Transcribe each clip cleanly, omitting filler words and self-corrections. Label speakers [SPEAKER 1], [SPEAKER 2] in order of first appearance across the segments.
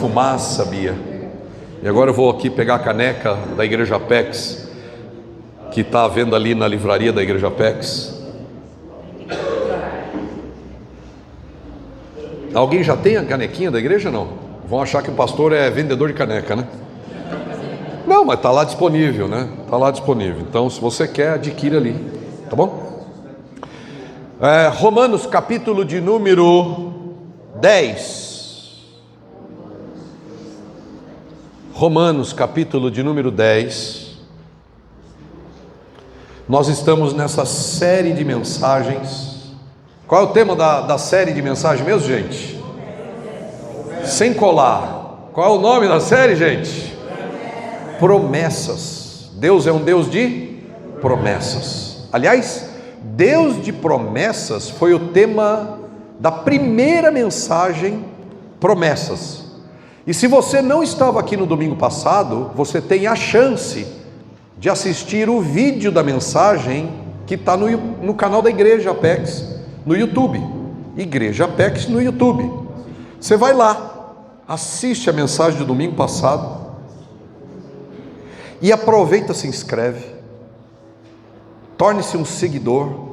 [SPEAKER 1] fumaça, Bia. E agora eu vou aqui pegar a caneca da Igreja Apex, que está à venda ali na livraria da Igreja Apex. Alguém já tem a canequinha da igreja? Não? Vão achar que o pastor é vendedor de caneca, né? Não, mas está lá disponível, né? Está lá disponível. Então, se você quer, adquira ali, tá bom? Romanos, capítulo de número 10. Romanos, capítulo de número 10. Nós estamos nessa série de mensagens. Qual é o tema da série de mensagens mesmo, gente? Sem colar. Qual é o nome da série, gente? Promessas. Deus é um Deus de promessas. Aliás, Deus de promessas foi o tema da primeira mensagem, promessas. E se você não estava aqui no domingo passado, você tem a chance de assistir o vídeo da mensagem que está no canal da Igreja Apex, no YouTube. Igreja Apex no YouTube. Você vai lá, assiste a mensagem do domingo passado e aproveita, se inscreve, torne-se um seguidor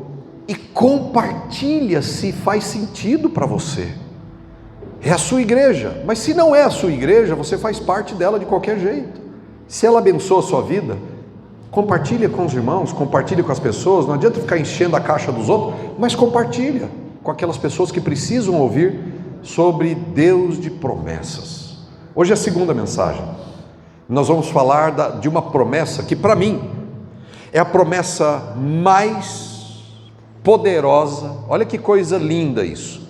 [SPEAKER 1] e compartilha se faz sentido para você. É a sua igreja, mas se não é a sua igreja, você faz parte dela de qualquer jeito. Se ela abençoa a sua vida, compartilha com os irmãos, compartilha com as pessoas. Não adianta ficar enchendo a caixa dos outros, mas compartilha com aquelas pessoas que precisam ouvir sobre Deus de promessas. Hoje é a segunda mensagem. Nós vamos falar de uma promessa que, para mim, é a promessa mais poderosa. Olha que coisa linda isso.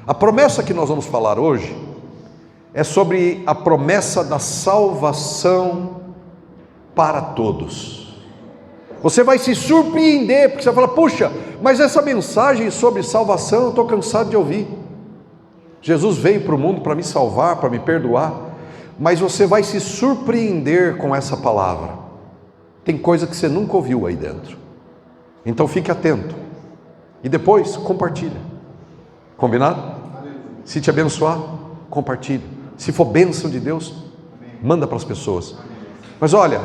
[SPEAKER 1] A promessa que nós vamos falar hoje é sobre a promessa da salvação para todos. Você vai se surpreender, porque você vai falar: puxa, mas essa mensagem sobre salvação eu estou cansado de ouvir. Jesus veio para o mundo para me salvar, para me perdoar. Mas você vai se surpreender com essa palavra. Tem coisa que você nunca ouviu aí dentro. Então fique atento. E depois compartilha. Combinado? Se te abençoar, compartilha. Se for bênção de Deus, manda para as pessoas. Mas olha,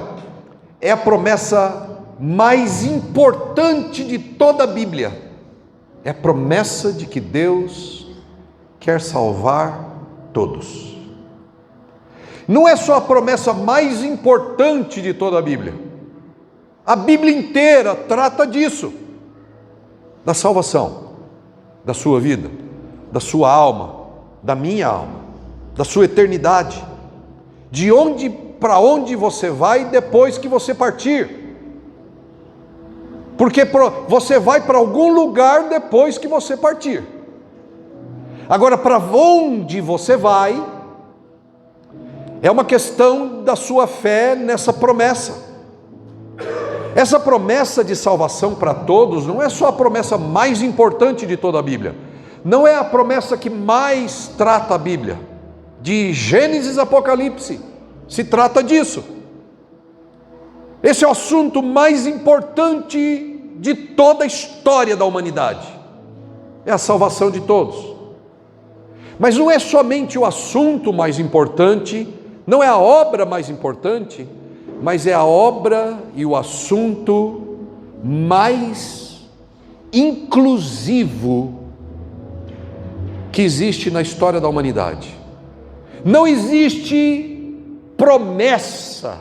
[SPEAKER 1] é a promessa mais importante de toda a Bíblia. É a promessa de que Deus quer salvar todos. Não é só a promessa mais importante de toda a Bíblia. A Bíblia inteira trata disso. Da salvação, da sua vida, da sua alma, da minha alma, da sua eternidade. De onde para onde você vai depois que você partir. Porque você vai para algum lugar depois que você partir. Agora, para onde você vai é uma questão da sua fé nessa promessa. Essa promessa de salvação para todos não é só a promessa mais importante de toda a Bíblia. Não é a promessa que mais trata a Bíblia. De Gênesis a Apocalipse se trata disso. Esse é o assunto mais importante de toda a história da humanidade. É a salvação de todos. Mas não é somente o assunto mais importante, não é a obra mais importante, mas é a obra e o assunto mais inclusivo que existe na história da humanidade. Não existe promessa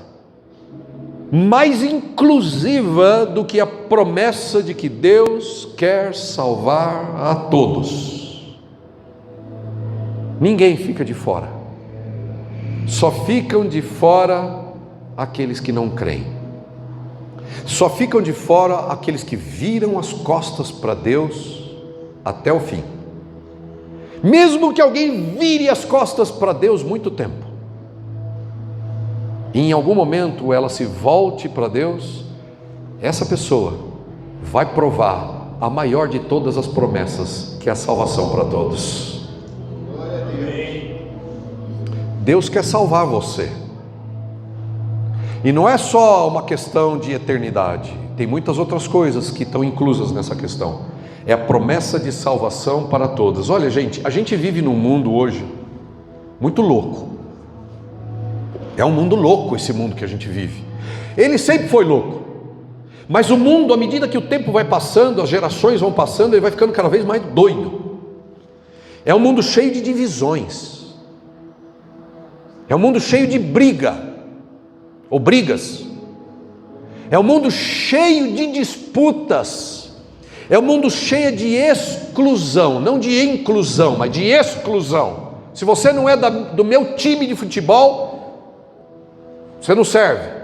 [SPEAKER 1] mais inclusiva do que a promessa de que Deus quer salvar a todos. Ninguém fica de fora. Só ficam de fora aqueles que não creem. Só ficam de fora aqueles que viram as costas para Deus até o fim. Mesmo que alguém vire as costas para Deus muito tempo, e em algum momento ela se volte para Deus, essa pessoa vai provar a maior de todas as promessas, que é a salvação para todos. Deus quer salvar você. E não é só uma questão de eternidade, tem muitas outras coisas que estão inclusas nessa questão. É a promessa de salvação para todos. Olha, gente, a gente vive num mundo hoje muito louco. É um mundo louco esse mundo que a gente vive. Ele sempre foi louco. Mas o mundo, à medida que o tempo vai passando, as gerações vão passando, ele vai ficando cada vez mais doido. É um mundo cheio de divisões. É um mundo cheio de briga, ou brigas. É um mundo cheio de disputas. É um mundo cheio de exclusão, não de inclusão, mas de exclusão. Se você não é do meu time de futebol, você não serve.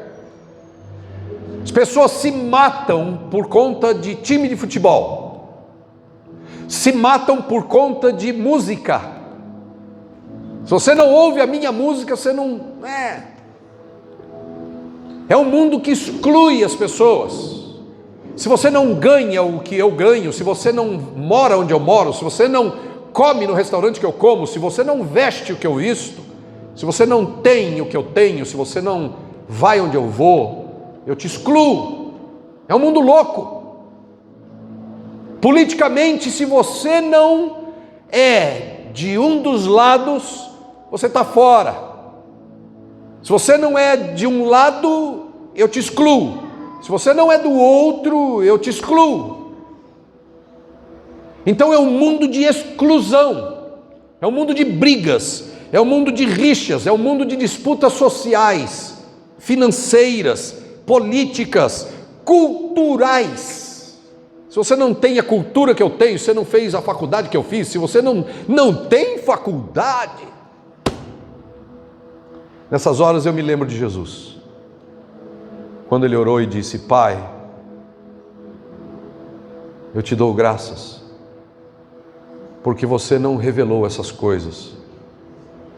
[SPEAKER 1] As pessoas se matam por conta de time de futebol, se matam por conta de música. Se você não ouve a minha música, você não... É um mundo que exclui as pessoas. Se você não ganha o que eu ganho, se você não mora onde eu moro, se você não come no restaurante que eu como, se você não veste o que eu visto, se você não tem o que eu tenho, se você não vai onde eu vou, eu te excluo. É um mundo louco. Politicamente, se você não é de um dos lados, você está fora. Se você não é de um lado, eu te excluo. Se você não é do outro, eu te excluo. Então é um mundo de exclusão, é um mundo de brigas, é um mundo de rixas, é um mundo de disputas sociais, financeiras, políticas, culturais. Se você não tem a cultura que eu tenho, se você não fez a faculdade que eu fiz, se você não tem faculdade. Nessas horas eu me lembro de Jesus, quando ele orou e disse: Pai, eu te dou graças, porque você não revelou essas coisas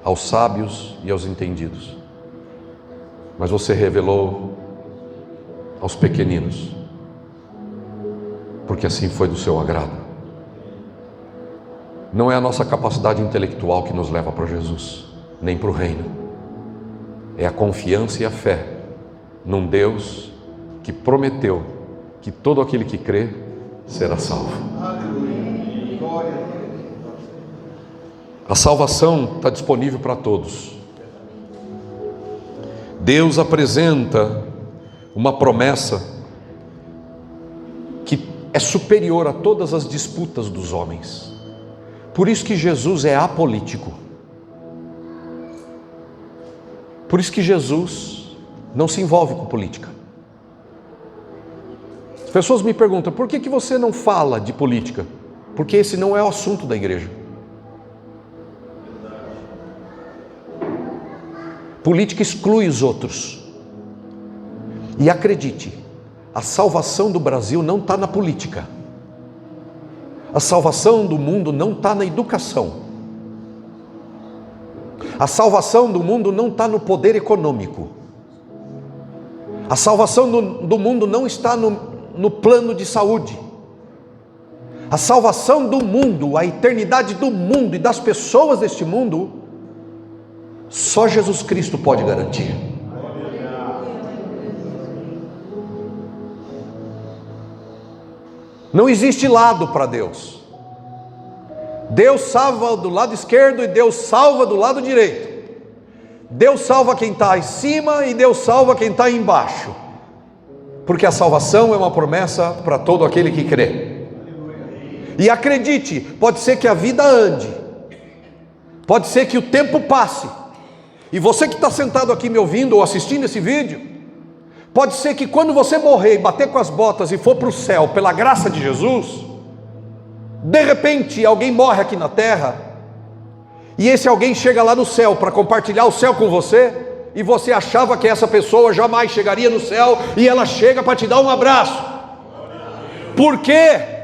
[SPEAKER 1] aos sábios e aos entendidos, mas você revelou aos pequeninos, porque assim foi do seu agrado. Não é a nossa capacidade intelectual que nos leva para Jesus, nem para o reino. É a confiança e a fé num Deus que prometeu que todo aquele que crê será salvo. A salvação está disponível para todos. Deus apresenta uma promessa que é superior a todas as disputas dos homens. Por isso que Jesus é apolítico. Por isso que Jesus não se envolve com política. As pessoas me perguntam: por que você não fala de política? Porque esse não é o assunto da igreja. Política exclui os outros. E acredite, a salvação do Brasil não está na política. A salvação do mundo não está na educação. A salvação do mundo não está no poder econômico. A salvação do mundo não está no plano de saúde. A salvação do mundo, a eternidade do mundo e das pessoas deste mundo, só Jesus Cristo pode garantir. Não existe lado para Deus. Deus salva do lado esquerdo e Deus salva do lado direito. Deus salva quem está em cima e Deus salva quem está embaixo. Porque a salvação é uma promessa para todo aquele que crê. E acredite, pode ser que a vida ande, pode ser que o tempo passe, e você que está sentado aqui me ouvindo ou assistindo esse vídeo, pode ser que quando você morrer e bater com as botas e for para o céu pela graça de Jesus, de repente alguém morre aqui na terra, e esse alguém chega lá no céu para compartilhar o céu com você, e você achava que essa pessoa jamais chegaria no céu, e ela chega para te dar um abraço. Por quê?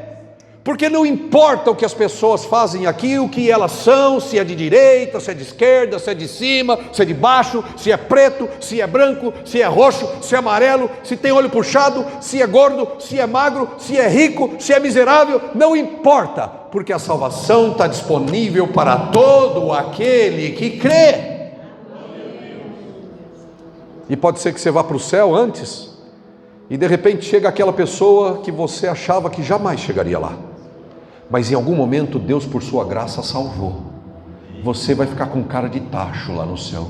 [SPEAKER 1] Porque não importa o que as pessoas fazem aqui, o que elas são, se é de direita, se é de esquerda, se é de cima, se é de baixo, se é preto, se é branco, se é roxo, se é amarelo, se tem olho puxado, se é gordo, se é magro, se é rico, se é miserável, não importa, porque a salvação está disponível para todo aquele que crê. E pode ser que você vá para o céu antes, e de repente chega aquela pessoa que você achava que jamais chegaria lá, mas em algum momento Deus por sua graça salvou. Você vai ficar com cara de tacho lá no céu.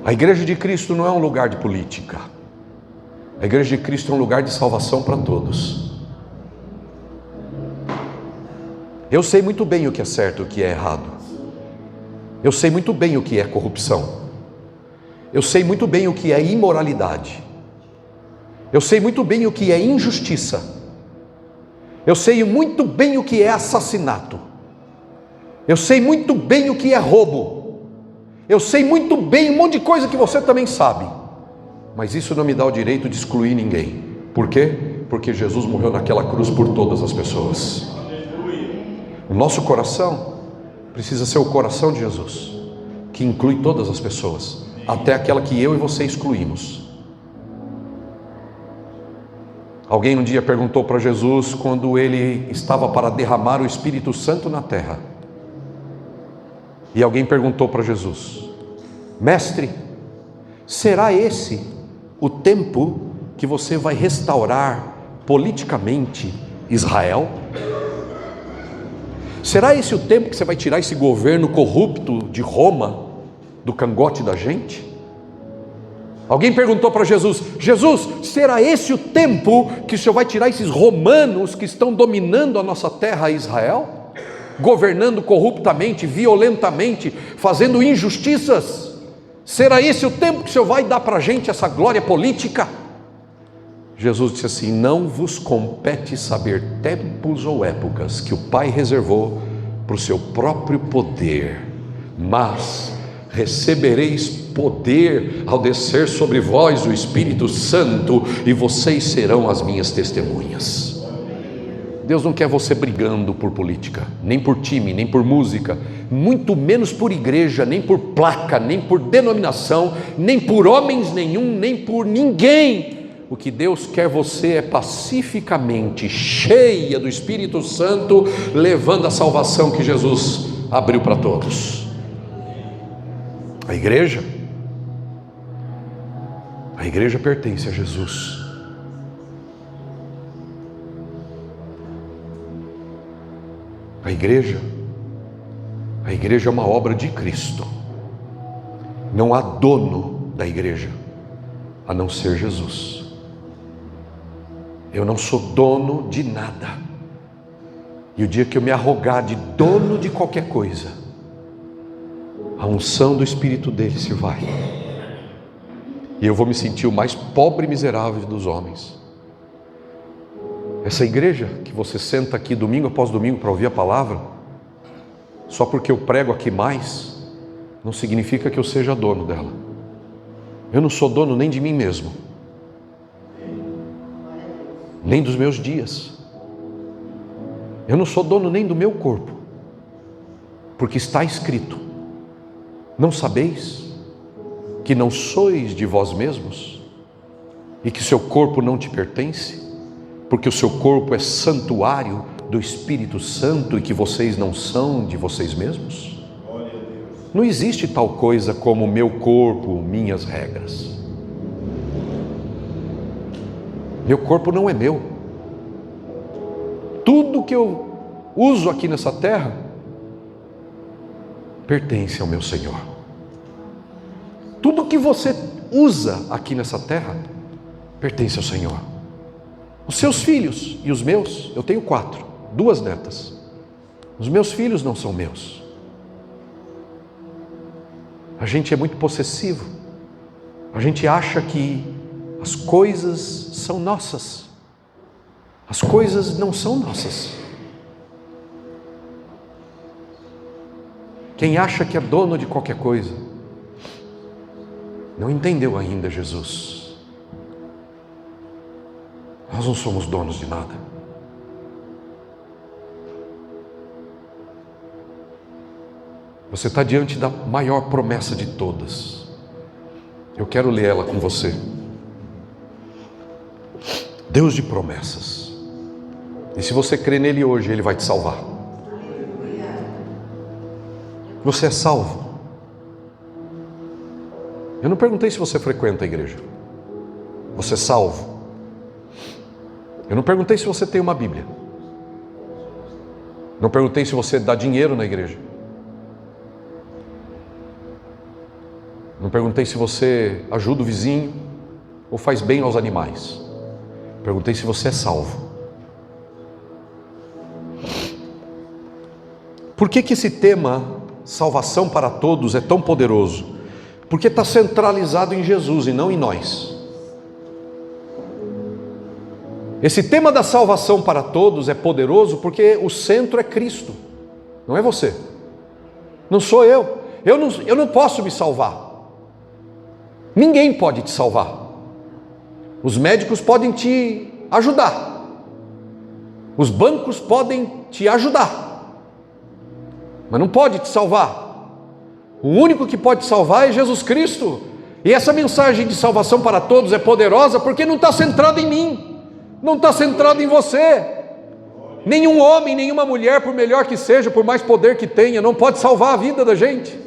[SPEAKER 1] A igreja de Cristo não é um lugar de política. A igreja de Cristo é um lugar de salvação para todos. Eu sei muito bem o que é certo e o que é errado. Eu sei muito bem o que é corrupção. Eu sei muito bem o que é imoralidade. Eu sei muito bem o que é injustiça. Eu sei muito bem o que é assassinato. Eu sei muito bem o que é roubo. Eu sei muito bem um monte de coisa que você também sabe. Mas isso não me dá o direito de excluir ninguém. Por quê? Porque Jesus morreu naquela cruz por todas as pessoas. O nosso coração precisa ser o coração de Jesus, que inclui todas as pessoas, até aquela que eu e você excluímos. Alguém um dia perguntou para Jesus, quando ele estava para derramar o Espírito Santo na terra, e alguém perguntou para Jesus: Mestre, será esse o tempo que você vai restaurar politicamente Israel? Será esse o tempo que você vai tirar esse governo corrupto de Roma do cangote da gente? Alguém perguntou para Jesus: Jesus, será esse o tempo que o Senhor vai tirar esses romanos que estão dominando a nossa terra, Israel? Governando corruptamente, violentamente, fazendo injustiças? Será esse o tempo que o Senhor vai dar para a gente essa glória política? Jesus disse assim: não vos compete saber tempos ou épocas que o Pai reservou para o seu próprio poder, mas recebereis poder ao descer sobre vós o Espírito Santo, e vocês serão as minhas testemunhas. Deus não quer você brigando por política, nem por time, nem por música, muito menos por igreja, nem por placa, nem por denominação, nem por homens nenhum, nem por ninguém. O que Deus quer você é pacificamente, cheia do Espírito Santo, levando a salvação que Jesus abriu para todos. A igreja pertence a Jesus. A igreja é uma obra de Cristo. Não há dono da igreja a não ser Jesus. Eu não sou dono de nada. E o dia que eu me arrogar de dono de qualquer coisa, a unção do Espírito dele se vai, e eu vou me sentir o mais pobre e miserável dos homens. Essa igreja que você senta aqui domingo após domingo para ouvir a palavra, só porque eu prego aqui mais, não significa que eu seja dono dela. Eu não sou dono nem de mim mesmo, nem dos meus dias. Eu não sou dono nem do meu corpo, porque está escrito: não sabeis que não sois de vós mesmos, e que seu corpo não te pertence, porque o seu corpo é santuário do Espírito Santo, e que vocês não são de vocês mesmos? Não existe tal coisa como meu corpo, minhas regras. Meu corpo não é meu. Tudo que eu uso aqui nessa terra pertence ao meu Senhor. Tudo que você usa aqui nessa terra pertence ao Senhor. Os seus filhos e os meus, eu tenho 4, 2 netas. Os meus filhos não são meus. A gente é muito possessivo. A gente acha que as coisas são nossas. As coisas não são nossas. Quem acha que é dono de qualquer coisa, não entendeu ainda Jesus. Nós não somos donos de nada. Você está diante da maior promessa de todas. Eu quero ler ela com você. Deus de promessas. E se você crê nele hoje, ele vai te salvar. Você é salvo. Eu não perguntei se você frequenta a igreja. Você é salvo. Eu não perguntei se você tem uma Bíblia. Não perguntei se você dá dinheiro na igreja. Não perguntei se você ajuda o vizinho ou faz bem aos animais. Perguntei se você é salvo. Por que esse tema, salvação para todos, é tão poderoso? Porque está centralizado em Jesus e não em nós. Esse tema da salvação para todos é poderoso porque o centro é Cristo, não é você, não sou eu. Eu não posso me salvar. Ninguém pode te salvar. Os médicos podem te ajudar, os bancos podem te ajudar, mas não pode te salvar. O único que pode te salvar é Jesus Cristo. E essa mensagem de salvação para todos é poderosa porque não está centrada em mim, não está centrada em você. Nenhum homem, nenhuma mulher, por melhor que seja, por mais poder que tenha, não pode salvar a vida da gente.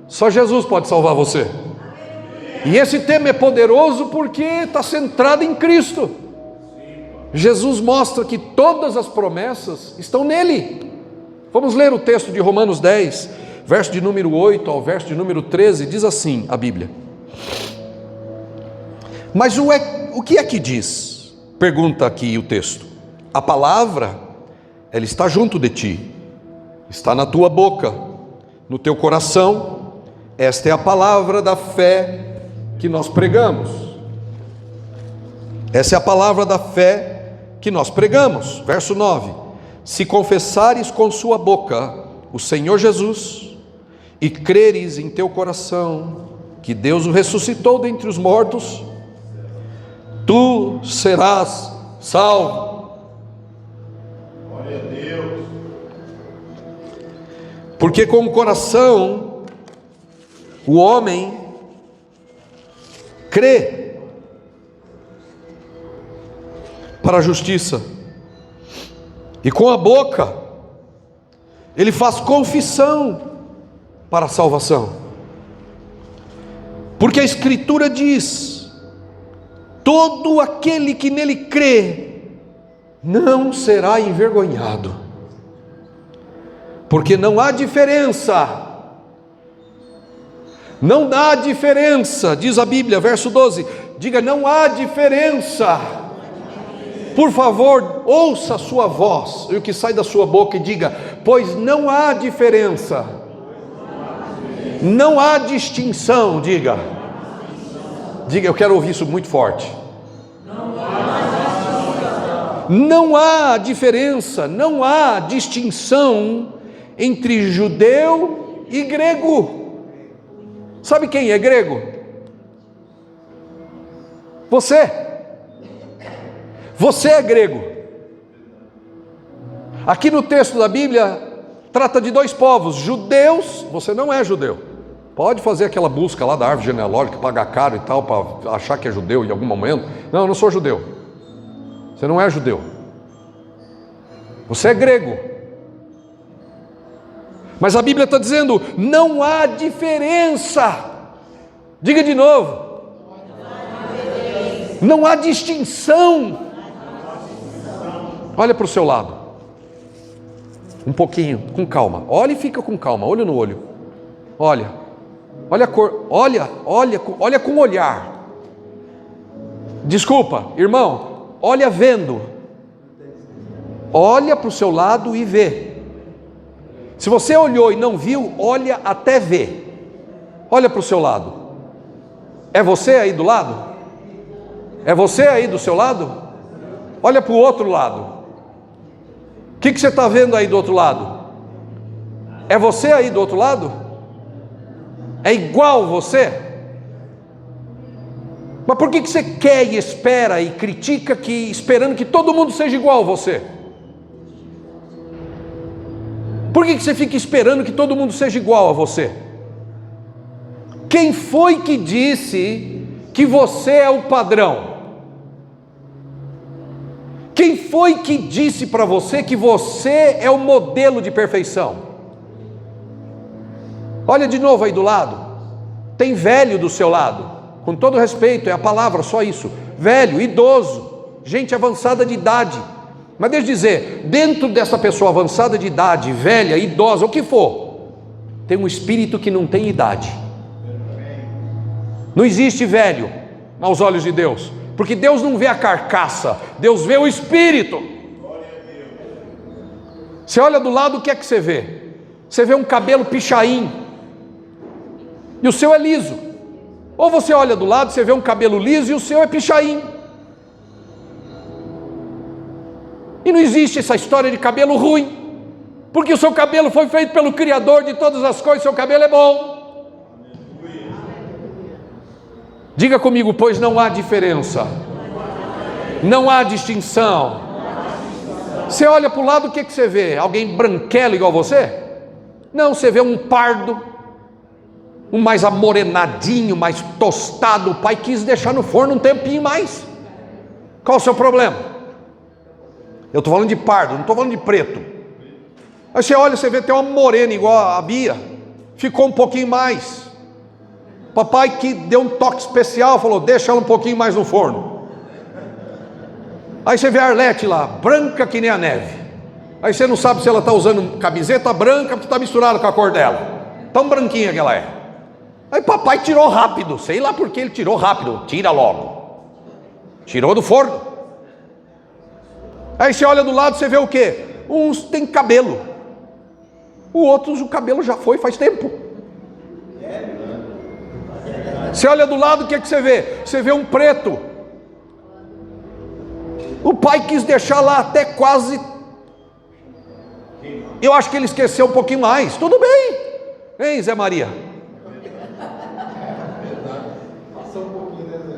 [SPEAKER 1] Só Jesus pode salvar você. E esse tema é poderoso porque está centrado em Cristo. Jesus mostra que todas as promessas estão nele. Vamos ler o texto de Romanos 10, verso de número 8 ao verso de número 13, diz assim a Bíblia. Mas o que é que diz? Pergunta aqui o texto. A palavra, ela está junto de ti, está na tua boca, no teu coração. Esta é a palavra da fé que nós pregamos. Essa é a palavra da fé que nós pregamos. Verso 9: se confessares com sua boca o Senhor Jesus e creres em teu coração que Deus o ressuscitou dentre os mortos, tu serás salvo. Glória a Deus. Porque com o coração o homem crê para a justiça, e com a boca ele faz confissão para a salvação. Porque a Escritura diz: todo aquele que nele crê não será envergonhado. Porque não há diferença. Não há diferença, diz a Bíblia, verso 12. Diga: não há diferença. Por favor, ouça a sua voz e o que sai da sua boca e diga: pois não há diferença. Não há distinção, diga. Diga, eu quero ouvir isso muito forte. Não há diferença, não há distinção entre judeu e grego. Sabe quem é grego? Você. Você é grego. Aqui no texto da Bíblia trata de dois povos, judeus. Você não é judeu. Pode fazer aquela busca lá da árvore genealógica, pagar caro e tal, para achar que é judeu em algum momento. Não, eu não sou judeu. Você não é judeu. Você é grego. Mas a Bíblia está dizendo: não há diferença. Diga de novo. Não há distinção. Olha para o seu lado. Um pouquinho, com calma. Olha e fica com calma, olho no olho. Olha. Olha a cor. Olha com o olhar. Desculpa, irmão. Olha vendo. Olha para o seu lado e vê. Se você olhou e não viu, olha até ver. Olha para o seu lado. É você aí do lado? É você aí do seu lado? Olha para o outro lado. O que você está vendo aí do outro lado? É você aí do outro lado? É igual você? Mas por que você quer e espera e critica esperando que todo mundo seja igual a você? Por que você fica esperando que todo mundo seja igual a você? Quem foi que disse que você é o padrão? Quem foi que disse para você que você é o modelo de perfeição? Olha de novo aí do lado. Tem velho do seu lado. Com todo respeito, é a palavra, só isso. Velho, idoso, gente avançada de idade. Mas deixa eu dizer, dentro dessa pessoa avançada de idade, velha, idosa, o que for, tem um espírito que não tem idade. Não existe velho aos olhos de Deus, porque Deus não vê a carcaça, Deus vê o espírito. Você olha do lado, o que é que você vê? Você vê um cabelo pichain, e o seu é liso. Ou você olha do lado, você vê um cabelo liso e o seu é pichain. E não existe essa história de cabelo ruim, porque o seu cabelo foi feito pelo Criador de todas as coisas, seu cabelo é bom. Diga comigo, pois não há diferença, não há distinção. Você olha para o lado, o que você vê? Alguém branquelo igual você? Não, você vê um pardo, um mais amorenadinho, mais tostado. O pai quis deixar no forno um tempinho mais. Qual o seu problema? Eu estou falando de pardo, não estou falando de preto. Aí você olha, você vê tem uma morena igual a Bia, ficou um pouquinho mais. Papai que deu um toque especial, falou, deixa ela um pouquinho mais no forno. Aí você vê a Arlete lá, branca que nem a neve. Aí você não sabe se ela está usando camiseta branca, porque está misturada com a cor dela. Tão branquinha que ela é. Aí papai tirou rápido, sei lá porque ele tirou rápido, tira logo. Tirou do forno. Aí você olha do lado, você vê o quê? Uns tem cabelo, o outros o cabelo já foi faz tempo. Você olha do lado, o que é que você vê? Você vê um preto. O pai quis deixar lá até quase, eu acho que ele esqueceu um pouquinho mais. Tudo bem, hein, Zé Maria?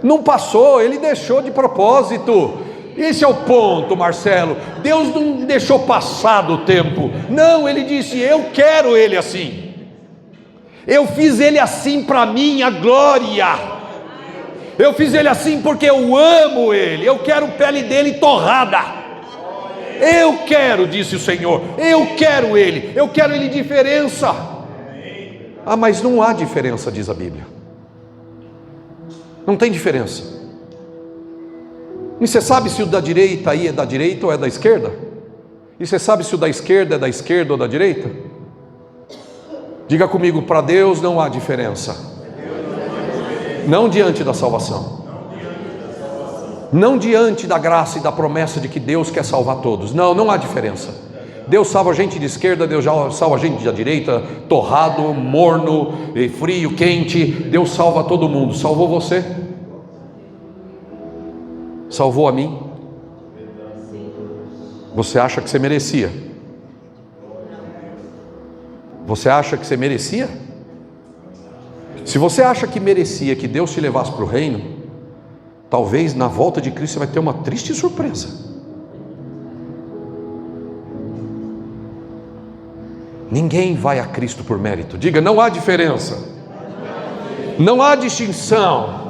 [SPEAKER 1] Não passou, ele deixou de propósito. Esse é o ponto, Marcelo. Deus não deixou passar do tempo. Não, ele disse, eu quero ele assim. Eu fiz ele assim para minha glória. Eu fiz ele assim porque eu amo ele. Eu quero a pele dele torrada. Eu quero, disse o Senhor. Eu quero ele diferença. Ah, mas não há diferença, diz a Bíblia. Não tem diferença. E você sabe se o da direita aí é da direita ou é da esquerda? E você sabe se o da esquerda é da esquerda ou da direita? Diga comigo, para Deus não há diferença. Não diante da salvação. Não diante da graça e da promessa de que Deus quer salvar todos. Não, não há diferença. Deus salva a gente de esquerda, Deus já salva a gente da direita, torrado, morno, frio, quente. Deus salva todo mundo. Salvou você? Salvou a mim? Você acha que você merecia? Você acha que você merecia? Se você acha que merecia que Deus te levasse para o reino, talvez na volta de Cristo você vai ter uma triste surpresa. Ninguém vai a Cristo por mérito. Diga, não há diferença, não há distinção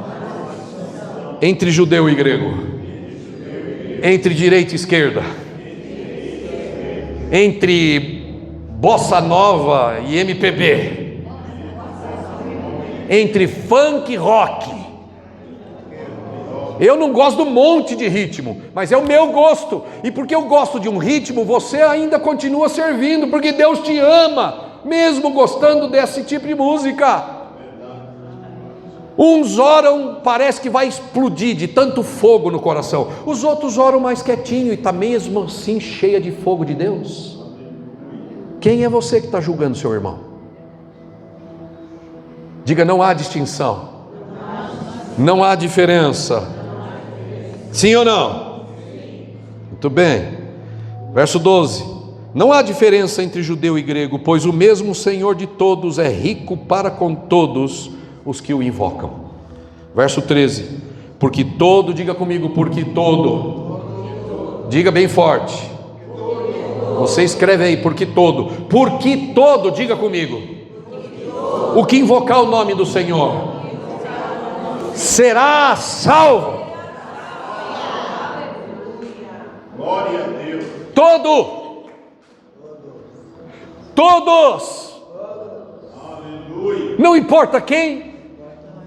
[SPEAKER 1] entre judeu e grego, entre direita e esquerda, entre bossa nova e MPB, entre funk e rock. Eu não gosto de um monte de ritmo, mas é o meu gosto. E porque eu gosto de um ritmo, você ainda continua servindo, porque Deus te ama, mesmo gostando desse tipo de música. Uns oram, parece que vai explodir de tanto fogo no coração. Os outros oram mais quietinho e está mesmo assim cheia de fogo de Deus. Quem é você que está julgando seu irmão? Diga, não há distinção, não há diferença. Sim ou não? Muito bem. Verso 12. Não há diferença entre judeu e grego, pois o mesmo Senhor de todos é rico para com todos os que o invocam. Verso 13. Porque todo, diga comigo, porque todo. Diga bem forte. Você escreve aí, porque todo, diga comigo. O que invocar o nome do Senhor será salvo.
[SPEAKER 2] Glória a Deus.
[SPEAKER 1] Todos.
[SPEAKER 2] Aleluia.
[SPEAKER 1] Não importa quem,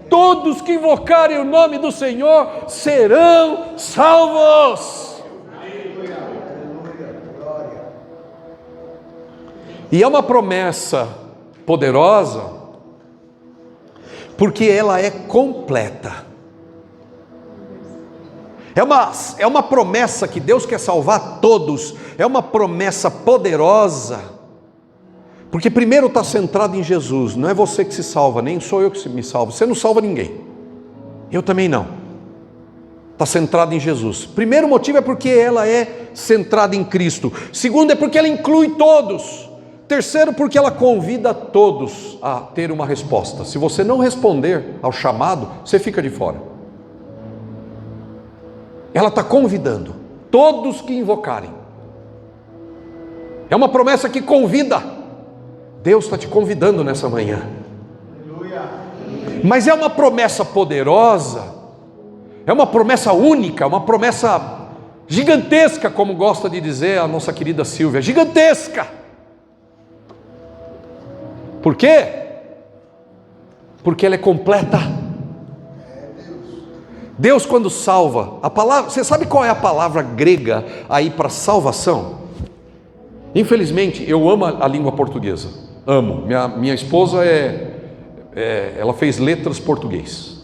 [SPEAKER 1] todos que invocarem o nome do Senhor serão salvos. E é uma promessa poderosa, porque ela é completa. É uma promessa que Deus quer salvar todos, é uma promessa poderosa, porque primeiro está centrado em Jesus. Não é você que se salva, nem sou eu que me salvo, você não salva ninguém, eu também não. Está centrado em Jesus. Primeiro motivo é porque ela é centrada em Cristo. Segundo é porque ela inclui todos. Terceiro, porque ela convida todos a ter uma resposta. Se você não responder ao chamado, você fica de fora. Ela está convidando todos que invocarem. É uma promessa que convida. Deus está te convidando nessa manhã. Mas é uma promessa poderosa, é uma promessa única, uma promessa gigantesca, como gosta de dizer a nossa querida Silvia, gigantesca. Por quê? Porque ela é completa. Deus, quando salva, a palavra, você sabe qual é a palavra grega aí para salvação? Infelizmente, eu amo a língua portuguesa, amo. Minha esposa ela fez letras português.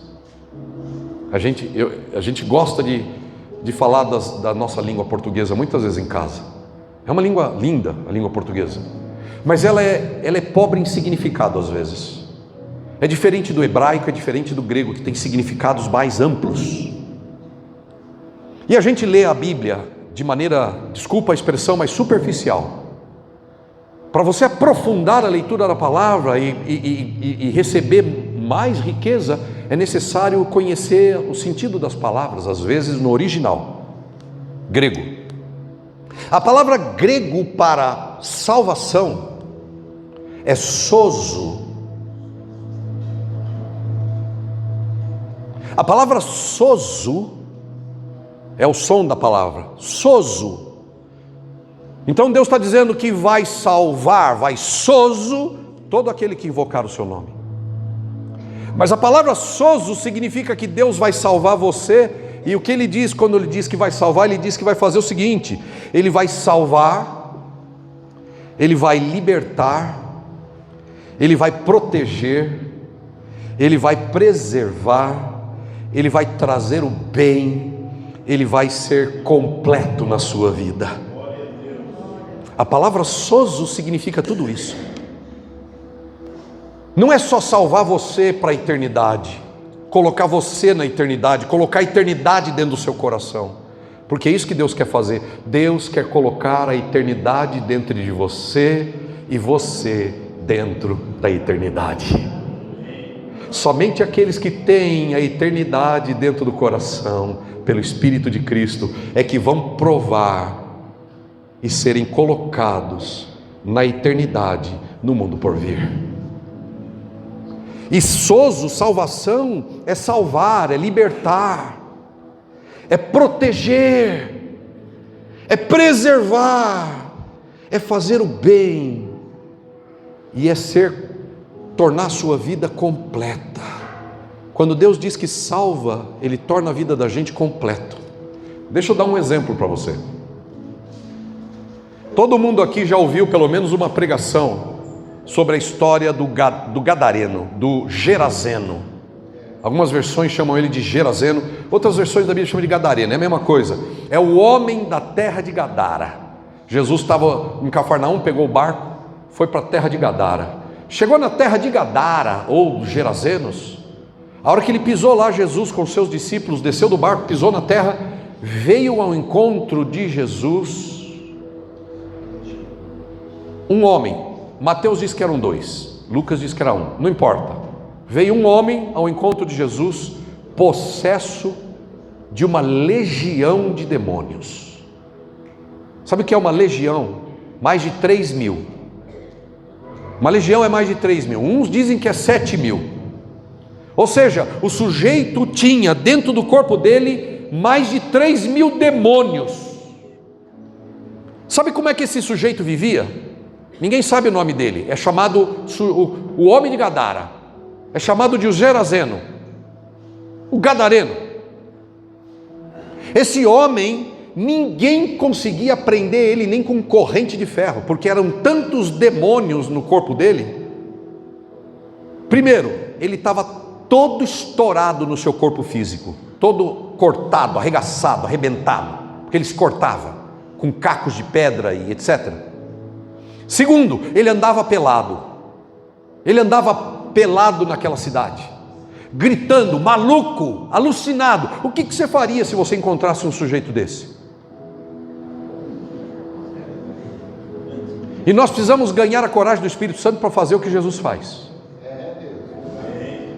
[SPEAKER 1] A gente gosta de falar da nossa língua portuguesa muitas vezes em casa. É uma língua linda, a língua portuguesa, mas ela é pobre em significado às vezes. É diferente do hebraico, é diferente do grego, que tem significados mais amplos. E a gente lê a Bíblia de maneira, desculpa a expressão, mas superficial. Para você aprofundar a leitura da palavra e receber mais riqueza, é necessário conhecer o sentido das palavras, às vezes no original grego. A palavra grego para salvação é sozo. A palavra sozo é o som da palavra, sozo. Então Deus está dizendo que vai salvar, vai sozo, todo aquele que invocar o seu nome. Mas a palavra sozo significa que Deus vai salvar você, e o que ele diz quando ele diz que vai salvar? Ele diz que vai fazer o seguinte: ele vai salvar, ele vai libertar, ele vai proteger, ele vai preservar, ele vai trazer o bem, ele vai ser completo na sua vida. A palavra sozo significa tudo isso. Não é só salvar você para a eternidade, colocar você na eternidade, colocar a eternidade dentro do seu coração, porque é isso que Deus quer fazer. Deus quer colocar a eternidade dentro de você e você dentro da eternidade. Somente aqueles que têm a eternidade dentro do coração, pelo Espírito de Cristo, é que vão provar e serem colocados na eternidade, no mundo por vir. E sozo, salvação, é salvar, é libertar, é proteger, é preservar, é fazer o bem, e é tornar a sua vida completa. Quando Deus diz que salva, Ele torna a vida da gente completa. Deixa eu dar um exemplo para você. Todo mundo aqui já ouviu pelo menos uma pregação sobre a história do Gadareno, do Gerazeno. Algumas versões chamam ele de Gerazeno, outras versões da Bíblia chamam de Gadareno, é a mesma coisa. É o homem da terra de Gadara. Jesus estava em Cafarnaum, pegou o barco, foi para a terra de Gadara. Chegou na terra de Gadara, ou dos Gerazenos. A hora que ele pisou lá, Jesus com seus discípulos desceu do barco, pisou na terra, veio ao encontro de Jesus um homem. Mateus diz que eram 2, Lucas diz que era 1, não importa. Veio um homem ao encontro de Jesus, possesso de uma legião de demônios. Sabe o que é uma legião? Mais de 3.000. Uma legião é mais de 3.000, uns dizem que é 7.000. Ou seja, o sujeito tinha dentro do corpo dele mais de 3.000 demônios. Sabe como é que esse sujeito vivia? Ninguém sabe o nome dele, é chamado o homem de Gadara, é chamado de o Gerazeno, o Gadareno. Esse homem ninguém conseguia prender ele nem com corrente de ferro, porque eram tantos demônios no corpo dele. Primeiro, ele estava todo estourado no seu corpo físico, todo cortado, arregaçado, arrebentado, porque ele se cortava com cacos de pedra e etc. Segundo, ele andava pelado. Ele andava pelado naquela cidade, gritando, maluco, alucinado. O que você faria se você encontrasse um sujeito desse? E nós precisamos ganhar a coragem do Espírito Santo para fazer o que Jesus faz.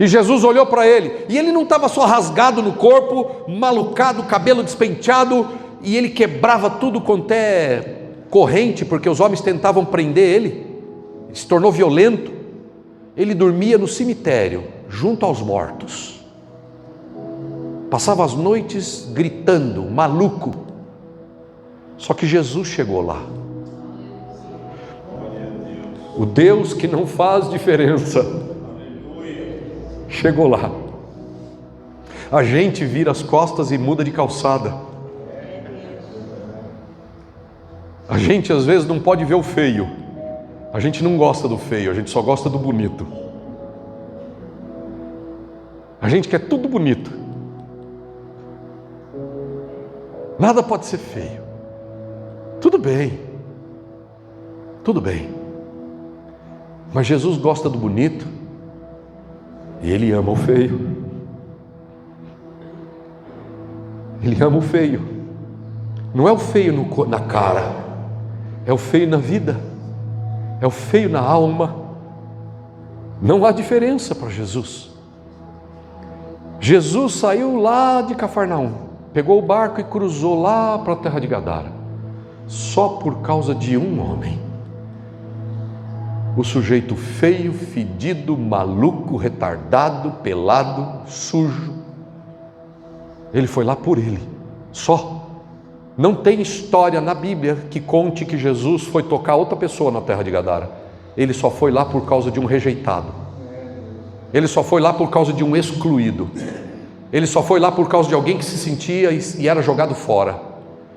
[SPEAKER 1] E Jesus olhou para ele, e ele não estava só rasgado no corpo, malucado, cabelo despenteado, e ele quebrava tudo quanto é corrente, porque os homens tentavam prender ele. Ele se tornou violento. Ele dormia no cemitério, junto aos mortos. Passava as noites gritando, maluco. Só que Jesus chegou lá. O Deus que não faz diferença chegou lá. A gente vira as costas e muda de calçada. A gente às vezes não pode ver o feio. A gente não gosta do feio, a gente só gosta do bonito. A gente quer tudo bonito. Nada pode ser feio. Tudo bem. Tudo bem. Mas Jesus gosta do bonito e Ele ama o feio. Ele ama o feio. Não é o feio na cara, é o feio na vida, é o feio na alma. Não há diferença para Jesus. Jesus saiu lá de Cafarnaum, pegou o barco e cruzou lá para a terra de Gadara, só por causa de um homem. O sujeito feio, fedido, maluco, retardado, pelado, sujo. Ele foi lá por ele, só. Não tem história na Bíblia que conte que Jesus foi tocar outra pessoa na terra de Gadara. Ele só foi lá por causa de um rejeitado. Ele só foi lá por causa de um excluído. Ele só foi lá por causa de alguém que se sentia e era jogado fora.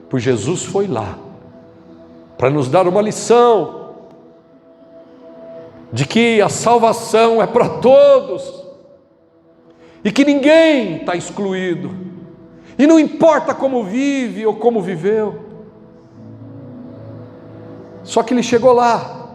[SPEAKER 1] Pois Jesus foi lá para nos dar uma lição de que a salvação é para todos e que ninguém está excluído, e não importa como vive ou como viveu. Só que ele chegou lá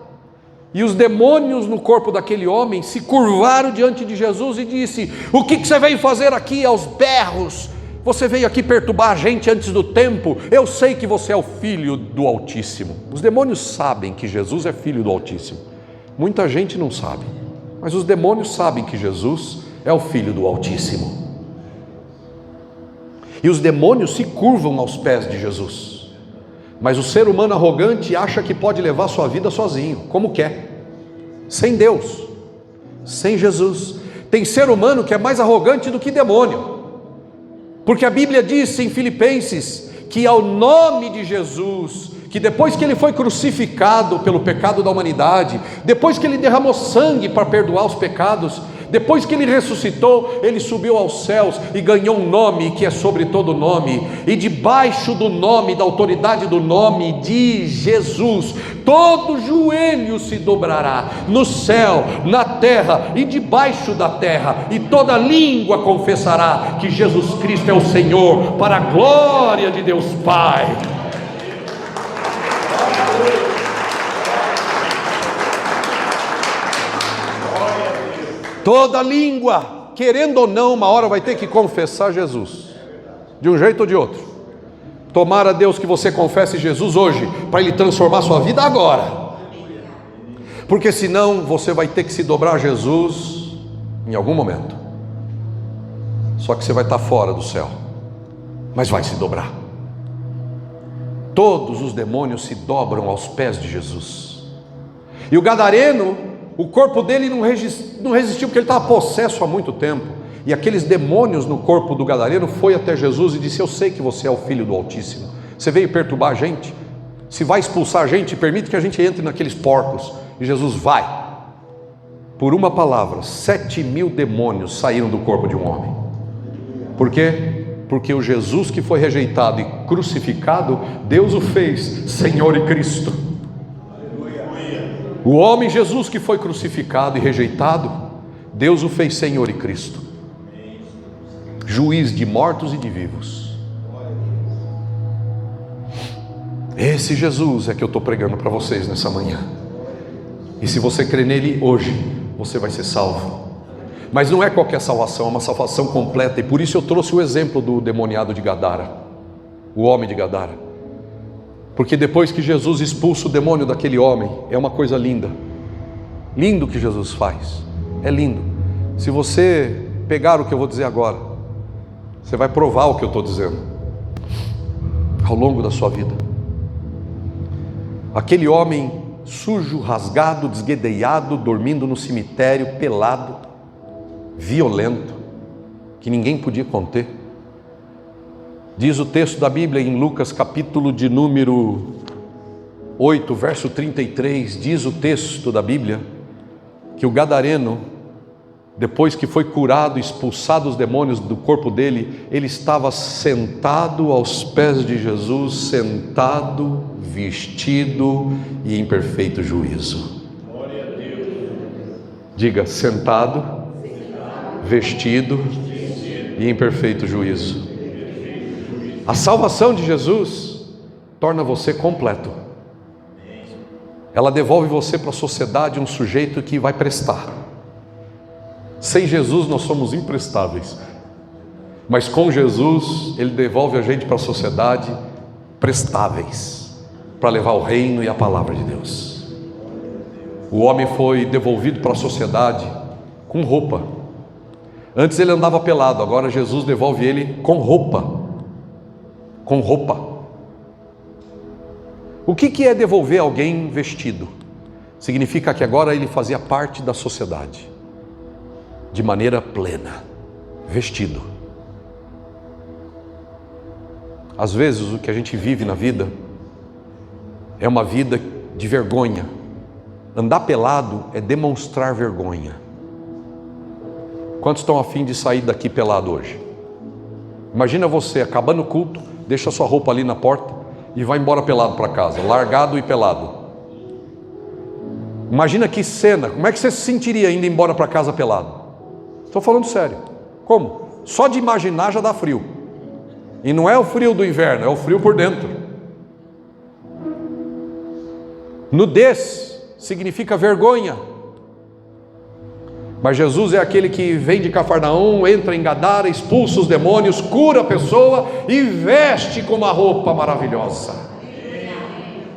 [SPEAKER 1] e os demônios no corpo daquele homem se curvaram diante de Jesus e disse: o que você veio fazer aqui aos berros? Você veio aqui perturbar a gente antes do tempo? Eu sei que você é o Filho do Altíssimo. Os demônios sabem que Jesus é Filho do Altíssimo. Muita gente não sabe, mas os demônios sabem que Jesus é o Filho do Altíssimo. E os demônios se curvam aos pés de Jesus. Mas o ser humano arrogante acha que pode levar sua vida sozinho, como quer, sem Deus, sem Jesus. Tem ser humano que é mais arrogante do que demônio, porque a Bíblia diz em Filipenses que ao nome de Jesus, que depois que ele foi crucificado pelo pecado da humanidade, depois que ele derramou sangue para perdoar os pecados, depois que ele ressuscitou, ele subiu aos céus e ganhou um nome que é sobre todo nome, e debaixo do nome, da autoridade do nome de Jesus, todo joelho se dobrará, no céu, na terra e debaixo da terra, e toda língua confessará que Jesus Cristo é o Senhor, para a glória de Deus Pai. Toda língua, querendo ou não, uma hora vai ter que confessar Jesus, de um jeito ou de outro. Tomara Deus que você confesse Jesus hoje, para Ele transformar sua vida agora, porque senão você vai ter que se dobrar a Jesus em algum momento. Só que você vai estar fora do céu, mas vai se dobrar. Todos os demônios se dobram aos pés de Jesus. E o gadareno, o corpo dele não resistiu, porque ele estava possesso há muito tempo. E aqueles demônios no corpo do gadareno foi até Jesus e disse: eu sei que você é o Filho do Altíssimo. Você veio perturbar a gente? Se vai expulsar a gente, permite que a gente entre naqueles porcos. E Jesus vai. Por uma palavra, 7.000 demônios saíram do corpo de um homem. Por quê? Porque o Jesus que foi rejeitado e crucificado, Deus o fez Senhor e Cristo. O homem Jesus que foi crucificado e rejeitado, Deus o fez Senhor e Cristo, juiz de mortos e de vivos. Esse Jesus é que eu estou pregando para vocês nessa manhã. E se você crer nele hoje, você vai ser salvo. Mas não é qualquer salvação, é uma salvação completa. E por isso eu trouxe o exemplo do demoniado de Gadara, o homem de Gadara. Porque depois que Jesus expulsa o demônio daquele homem, é uma coisa linda. Lindo o que Jesus faz, é lindo. Se você pegar o que eu vou dizer agora, você vai provar o que eu estou dizendo ao longo da sua vida. Aquele homem sujo, rasgado, desguedeiado, dormindo no cemitério, pelado, violento, que ninguém podia conter. Diz o texto da Bíblia em Lucas capítulo de número 8, verso 33, diz o texto da Bíblia que o gadareno, depois que foi curado, expulsado os demônios do corpo dele, ele estava sentado aos pés de Jesus, sentado, vestido e em perfeito juízo.
[SPEAKER 2] Glória a Deus.
[SPEAKER 1] Diga, sentado, vestido e em perfeito juízo. A salvação de Jesus torna você completo. Ela devolve você para a sociedade um sujeito que vai prestar. Sem Jesus nós somos imprestáveis, mas com Jesus Ele devolve a gente para a sociedade prestáveis, para levar o reino e a palavra de Deus. O homem foi devolvido para a sociedade com roupa. Antes ele andava pelado, agora Jesus devolve ele com roupa. Com roupa. O que é devolver alguém vestido? Significa que agora ele fazia parte da sociedade de maneira plena, vestido. Às vezes o que a gente vive na vida é uma vida de vergonha. Andar pelado é demonstrar vergonha. Quantos estão a fim de sair daqui pelado hoje? Imagina você acabando o culto, deixa sua roupa ali na porta e vai embora pelado para casa, largado e pelado. Imagina que cena, como é que você se sentiria indo embora para casa pelado? Estou falando sério. Como? Só de imaginar já dá frio. E não é o frio do inverno, é o frio por dentro. Nudez significa vergonha. Mas Jesus é aquele que vem de Cafarnaum, entra em Gadara, expulsa os demônios, cura a pessoa e veste com uma roupa maravilhosa.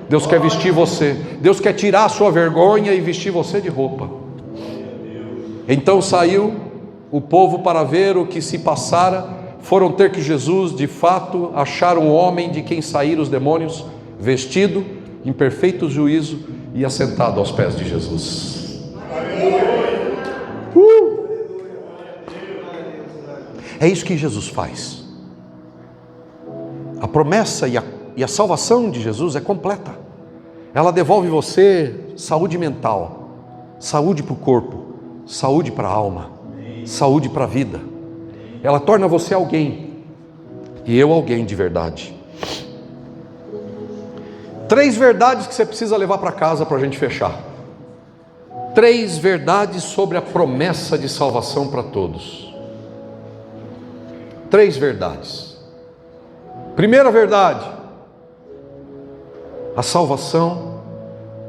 [SPEAKER 1] Deus quer vestir você. Deus quer tirar a sua vergonha e vestir você de roupa. Então saiu o povo para ver o que se passara. Foram ter que Jesus, de fato, acharam um homem de quem saíram os demônios, vestido, em perfeito juízo e assentado aos pés de Jesus. É isso que Jesus faz. A promessa e a salvação de Jesus é completa. Ela devolve você saúde mental, saúde para o corpo, saúde para a alma, saúde para a vida. Ela torna você alguém, e eu alguém de verdade. 3 verdades que você precisa levar para casa para a gente fechar. 3 verdades sobre a promessa de salvação para todos. 3 verdades. Primeira verdade: a salvação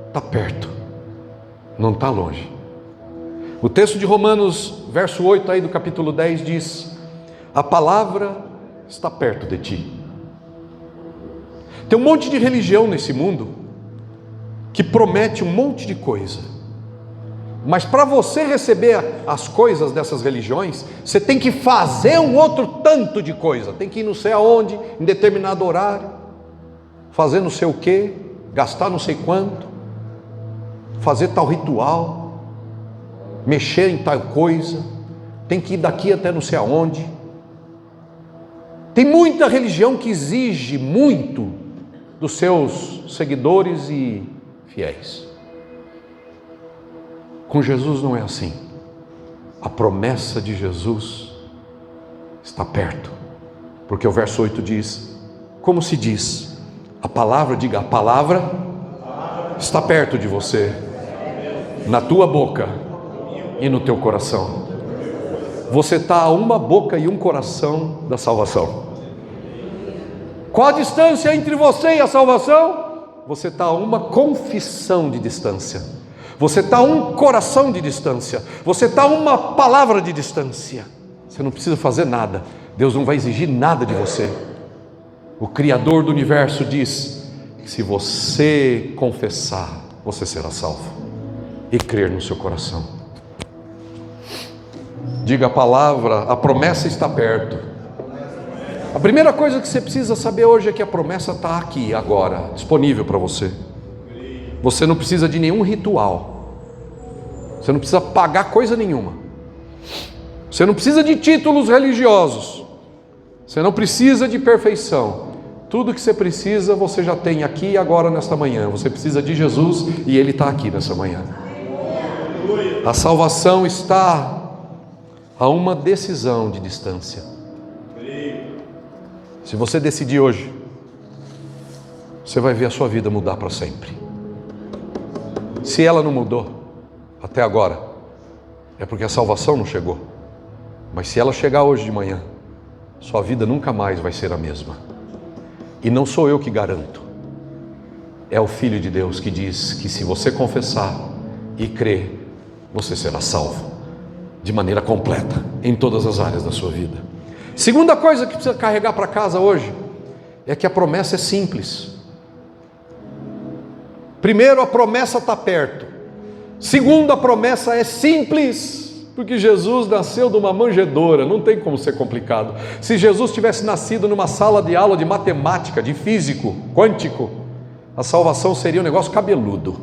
[SPEAKER 1] está perto, não está longe. O texto de Romanos, verso 8 aí do capítulo 10 diz: a palavra está perto de ti. Tem um monte de religião nesse mundo que promete um monte de coisa, mas para você receber as coisas dessas religiões, você tem que fazer um outro tanto de coisa. Tem que ir não sei aonde, em determinado horário, fazer não sei o que, gastar não sei quanto, fazer tal ritual, mexer em tal coisa, tem que ir daqui até não sei aonde. Tem muita religião que exige muito dos seus seguidores e fiéis. Com Jesus não é assim. A promessa de Jesus está perto, Porque o verso 8 diz, como se diz, a palavra, diga, a palavra está perto de você, na tua boca e no teu coração. Você está a uma boca e um coração da salvação. Qual a distância entre você e a salvação? Você está a uma confissão de distância. Você está a um coração de distância. Você está a uma palavra de distância. Você não precisa fazer nada. Deus não vai exigir nada de você. O Criador do universo diz que se você confessar, você será salvo e crer no seu coração. Diga a palavra, a promessa está perto. A primeira coisa que você precisa saber hoje é que a promessa está aqui, agora, disponível para você. Você não precisa de nenhum ritual. Você não precisa pagar coisa nenhuma. Você não precisa de títulos religiosos. Você não precisa de perfeição. Tudo que você precisa, você já tem aqui e agora nesta manhã. Você precisa de Jesus e Ele está aqui nessa manhã. A salvação está a uma decisão de distância. Se você decidir hoje, você vai ver a sua vida mudar para sempre. Se ela não mudou até agora, é porque a salvação não chegou. Mas se ela chegar hoje de manhã, sua vida nunca mais vai ser a mesma. E não sou eu que garanto. É o Filho de Deus que diz que se você confessar e crer, você será salvo. De maneira completa, em todas as áreas da sua vida. Segunda coisa que precisa carregar para casa hoje, é que a promessa é simples. Primeiro, a promessa está perto. Segundo, a promessa é simples. Porque Jesus nasceu de uma manjedoura, não tem como ser complicado. Se Jesus tivesse nascido numa sala de aula de matemática, de físico, quântico, a salvação seria um negócio cabeludo,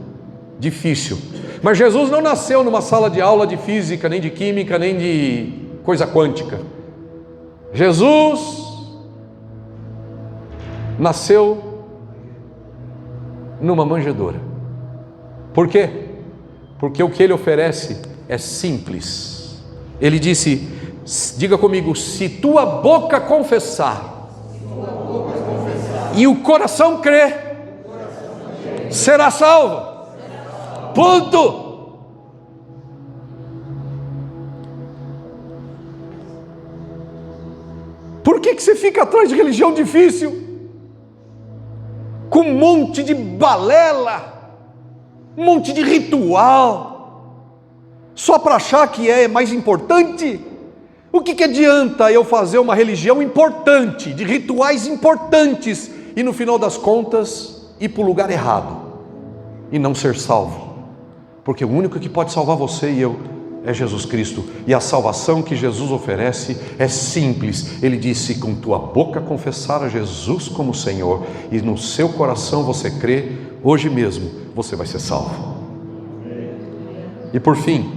[SPEAKER 1] difícil. Mas Jesus não nasceu numa sala de aula de física, nem de química, nem de coisa quântica. Jesus nasceu numa manjedoura. Por quê? Porque o que Ele oferece é simples. Ele disse, diga comigo, se tua boca confessar e o coração crer, será salvo. Ponto. Por que você fica atrás de religião difícil? Com um monte de balela, um monte de ritual, só para achar que é mais importante? O que adianta eu fazer uma religião importante, de rituais importantes, e no final das contas ir para o lugar errado e não ser salvo? Porque o único que pode salvar você e eu é Jesus Cristo, e a salvação que Jesus oferece é simples. Ele disse, com tua boca confessar a Jesus como Senhor, e no seu coração você crê, hoje mesmo você vai ser salvo. E por fim,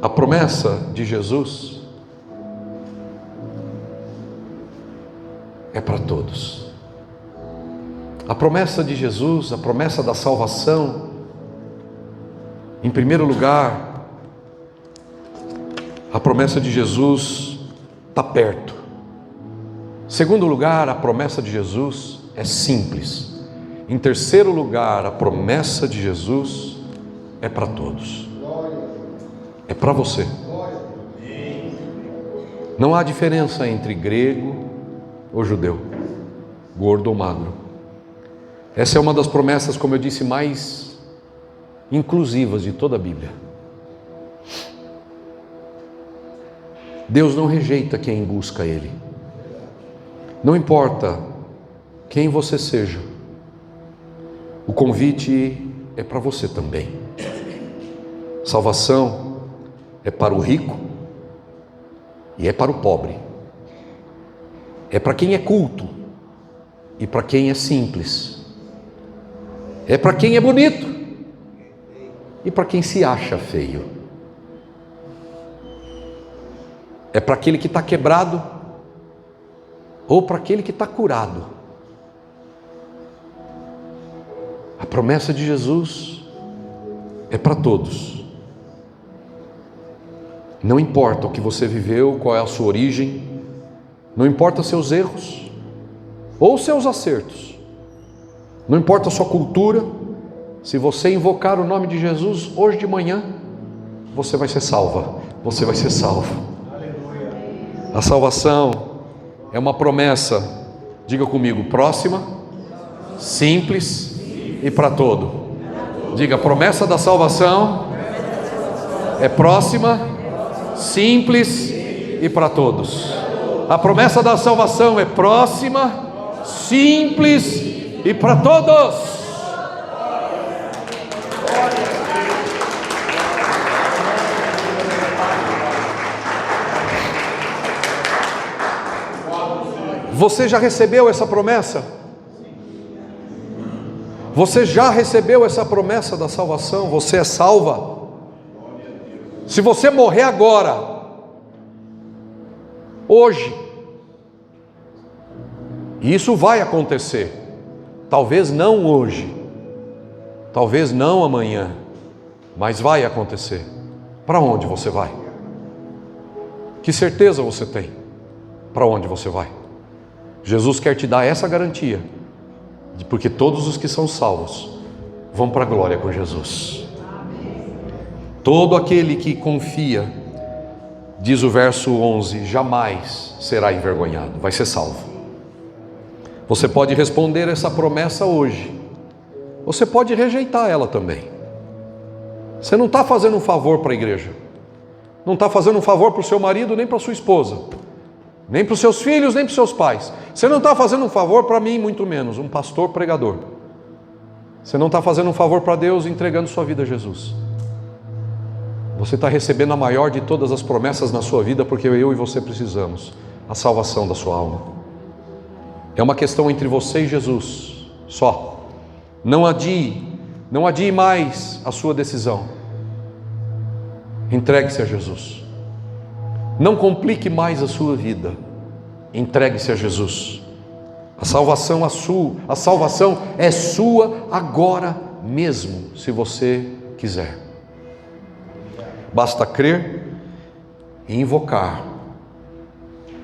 [SPEAKER 1] a promessa de Jesus é para todos. A promessa de Jesus, a promessa da salvação, em primeiro lugar, a promessa de Jesus está perto. Em segundo lugar, a promessa de Jesus é simples. Em terceiro lugar, a promessa de Jesus é para todos. É para você. Não há diferença entre grego ou judeu, gordo ou magro. Essa é uma das promessas, como eu disse, mais inclusivas de toda a Bíblia. Deus não rejeita quem busca Ele. Não importa quem você seja, o convite é para você também. Salvação é para o rico e é para o pobre. É para quem é culto e para quem é simples. É para quem é bonito e para quem se acha feio. É para aquele que está quebrado ou para aquele que está curado. A promessa de Jesus é para todos. Não importa o que você viveu, qual é a sua origem, Não importa seus erros ou seus acertos, não importa a sua cultura, se você invocar o nome de Jesus hoje de manhã, você vai ser salva, você vai ser salvo. A salvação é uma promessa, diga comigo, próxima, simples e para todo. Diga, a promessa da salvação é próxima, simples e para todos. A promessa da salvação é próxima, simples e para todos. Você já recebeu essa promessa? Você já recebeu essa promessa da salvação? Você é salva? Se você morrer agora, hoje, e isso vai acontecer, talvez não hoje, talvez não amanhã, mas vai acontecer. Para onde você vai? Que certeza você tem? Para onde você vai? Jesus quer te dar essa garantia, porque todos os que são salvos vão para a glória com Jesus. Todo aquele que confia, diz o verso 11, jamais será envergonhado, vai ser salvo. Você pode responder essa promessa hoje, você pode rejeitar ela também. Você não está fazendo um favor para a igreja, não está fazendo um favor para o seu marido, nem para a sua esposa, nem para os seus filhos, nem para os seus pais. Você não está fazendo um favor para mim, muito menos, um pastor pregador. Você não está fazendo um favor para Deus entregando sua vida a Jesus. Você está recebendo a maior de todas as promessas na sua vida, porque eu e você precisamos, a salvação da sua alma. É uma questão entre você e Jesus, só. Não adie mais a sua decisão. Entregue-se a Jesus. Não complique mais a sua vida. Entregue-se a Jesus. A salvação é sua agora mesmo, se você quiser. Basta crer e invocar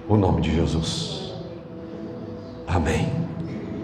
[SPEAKER 1] o nome de Jesus. Amém.